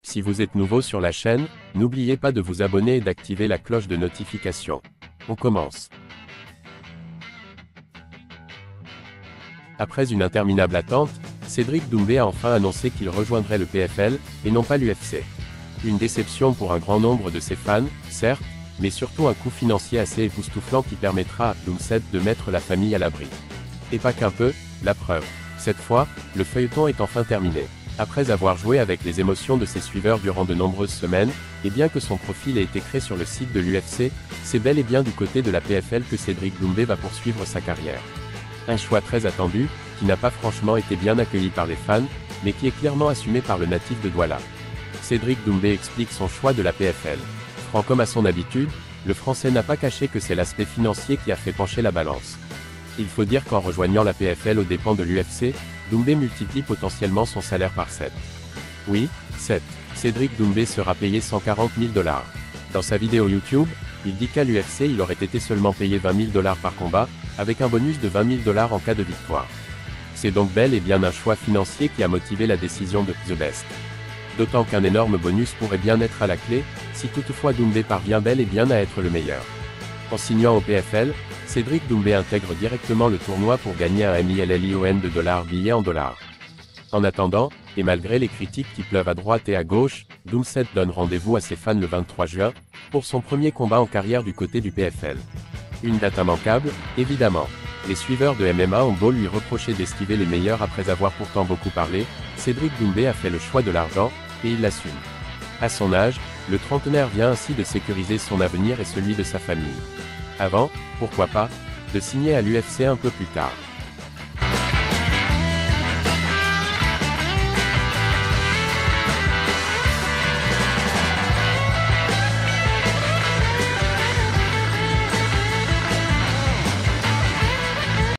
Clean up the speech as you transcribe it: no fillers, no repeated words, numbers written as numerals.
Si vous êtes nouveau sur la chaîne, n'oubliez pas de vous abonner et d'activer la cloche de notification. On commence. Après une interminable attente, Cédric Doumbé a enfin annoncé qu'il rejoindrait le PFL, et non pas l'UFC. Une déception pour un grand nombre de ses fans, certes, mais surtout un coût financier assez époustouflant qui permettra à Doumbé de mettre la famille à l'abri. Et pas qu'un peu, la preuve. Cette fois, le feuilleton est enfin terminé. Après avoir joué avec les émotions de ses suiveurs durant de nombreuses semaines, et bien que son profil ait été créé sur le site de l'UFC, c'est bel et bien du côté de la PFL que Cédric Doumbé va poursuivre sa carrière. Un choix très attendu, qui n'a pas franchement été bien accueilli par les fans, mais qui est clairement assumé par le natif de Douala. Cédric Doumbé explique son choix de la PFL. Franc comme à son habitude, le Français n'a pas caché que c'est l'aspect financier qui a fait pencher la balance. Il faut dire qu'en rejoignant la PFL aux dépens de l'UFC, Doumbé multiplie potentiellement son salaire par 7. Oui, 7. Cédric Doumbé sera payé 140 000 $. Dans sa vidéo YouTube, il dit qu'à l'UFC il aurait été seulement payé 20 000 $ par combat, avec un bonus de 20 000 $ en cas de victoire. C'est donc bel et bien un choix financier qui a motivé la décision de The Best. D'autant qu'un énorme bonus pourrait bien être à la clé, si toutefois Doumbé parvient bel et bien à être le meilleur. En signant au PFL, Cédric Doumbé intègre directement le tournoi pour gagner un $1 million de billets en dollars. En attendant, et malgré les critiques qui pleuvent à droite et à gauche, Doumbé donne rendez-vous à ses fans le 23 juin, pour son premier combat en carrière du côté du PFL. Une date immanquable, évidemment. Les suiveurs de MMA ont beau lui reprocher d'esquiver les meilleurs après avoir pourtant beaucoup parlé, Cédric Doumbé a fait le choix de l'argent, et il l'assume. À son âge, le trentenaire vient ainsi de sécuriser son avenir et celui de sa famille. Avant, pourquoi pas, de signer à l'UFC un peu plus tard.